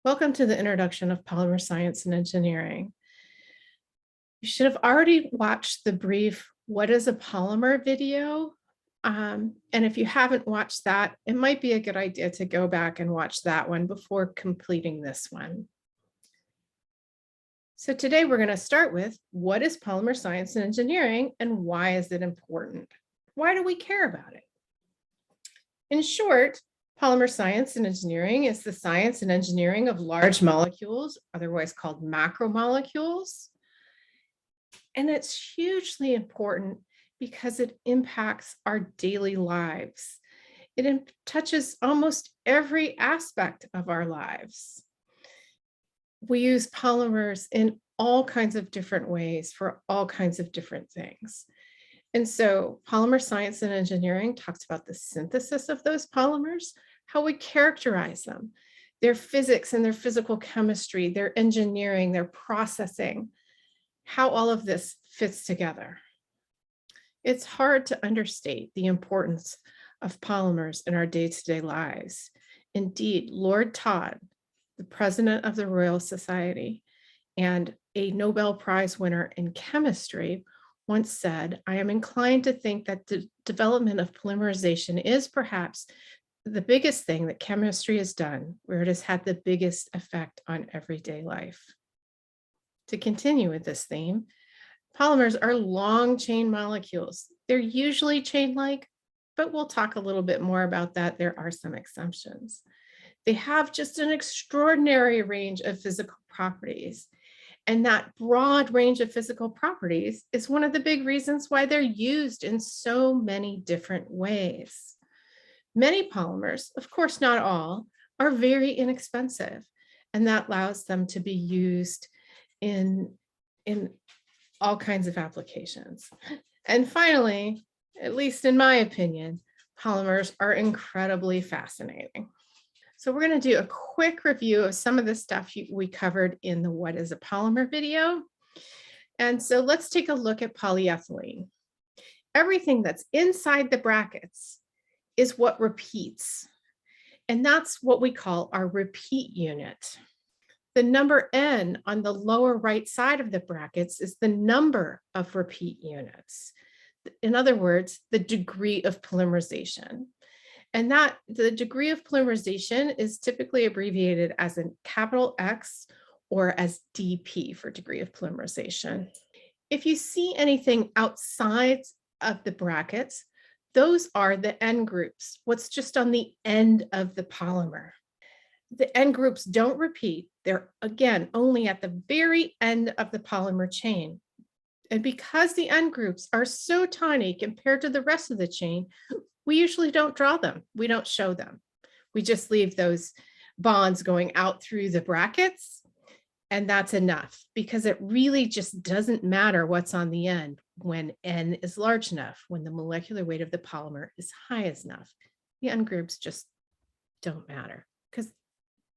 Welcome to the introduction of polymer science and engineering. You should have already watched the brief "What is a Polymer" video. And if you haven't watched that, it might be a good idea to go back and watch that one before completing this one. So today we're going to start with what is polymer science and engineering and why is it important? Why do we care about it? In short, polymer science and engineering is the science and engineering of large molecules, otherwise called macromolecules. And it's hugely important because it impacts our daily lives. It touches almost every aspect of our lives. We use polymers in all kinds of different ways for all kinds of different things. And so polymer science and engineering talks about the synthesis of those polymers, how we characterize them, their physics and their physical chemistry, their engineering, their processing, how all of this fits together. It's hard to understate the importance of polymers in our day-to-day lives. Indeed, Lord Todd, the president of the Royal Society and a Nobel Prize winner in chemistry, once said, "I am inclined to think that the development of polymerization is perhaps the biggest thing that chemistry has done, where it has had the biggest effect on everyday life." To continue with this theme, polymers are long chain molecules. They're usually chain-like, but we'll talk a little bit more about that. There are some exceptions. They have just an extraordinary range of physical properties. And that broad range of physical properties is one of the big reasons why they're used in so many different ways. Many polymers, of course not all, are very inexpensive, and that allows them to be used in all kinds of applications. And finally, at least in my opinion, polymers are incredibly fascinating. So we're going to do a quick review of some of the stuff we covered in the "What is a Polymer" video. And so let's take a look at polyethylene. Everything that's inside the brackets is what repeats. And that's what we call our repeat unit. The number N on the lower right side of the brackets is the number of repeat units. In other words, the degree of polymerization. And that the degree of polymerization is typically abbreviated as a capital X or as DP for degree of polymerization. If you see anything outside of the brackets, those are the N groups, what's just on the end of the polymer. The N groups don't repeat. They're, again, only at the very end of the polymer chain. And because the N groups are so tiny compared to the rest of the chain, we usually don't draw them. We don't show them. We just leave those bonds going out through the brackets, and that's enough because it really just doesn't matter what's on the end when N is large enough, when the molecular weight of the polymer is high enough. The N groups just don't matter because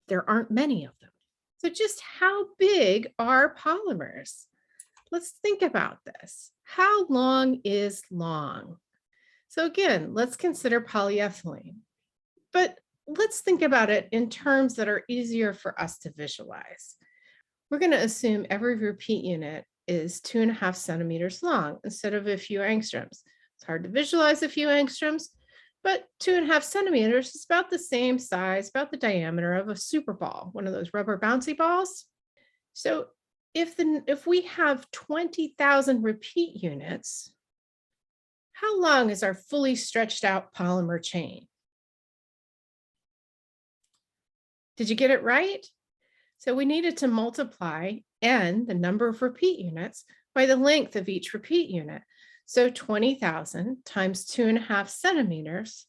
there aren't many of them. So just how big are polymers? Let's think about this. How long is long? So again, let's consider polyethylene, but let's think about it in terms that are easier for us to visualize. We're going to assume every repeat unit is 2.5 centimeters long instead of a few angstroms. It's hard to visualize a few angstroms, but 2.5 centimeters is about the same size, about the diameter of a super ball, one of those rubber bouncy balls. So if we have 20,000 repeat units, how long is our fully stretched out polymer chain? Did you get it right? So we needed to multiply N, the number of repeat units, by the length of each repeat unit. So 20,000 times 2.5 centimeters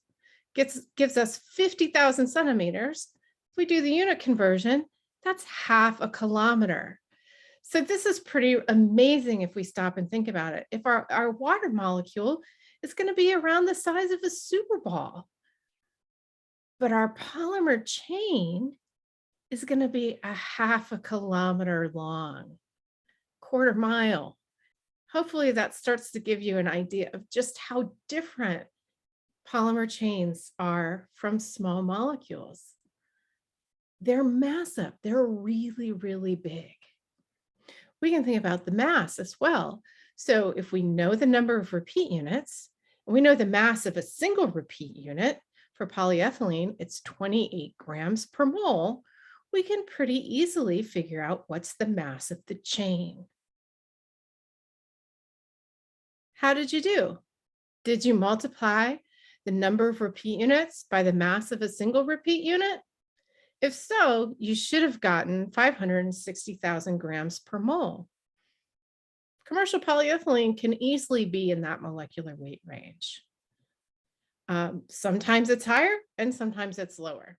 gives us 50,000 centimeters. If we do the unit conversion, that's half a kilometer. So this is pretty amazing if we stop and think about it. If our water molecule is going to be around the size of a super ball, but our polymer chain is going to be a half a kilometer long, quarter mile. Hopefully that starts to give you an idea of just how different polymer chains are from small molecules. They're massive. They're really, really big. We can think about the mass as well. So if we know the number of repeat units, and we know the mass of a single repeat unit, for polyethylene, it's 28 grams per mole, we can pretty easily figure out what's the mass of the chain. How did you do? Did you multiply the number of repeat units by the mass of a single repeat unit? If so, you should have gotten 560,000 grams per mole. Commercial polyethylene can easily be in that molecular weight range. Sometimes it's higher and sometimes it's lower.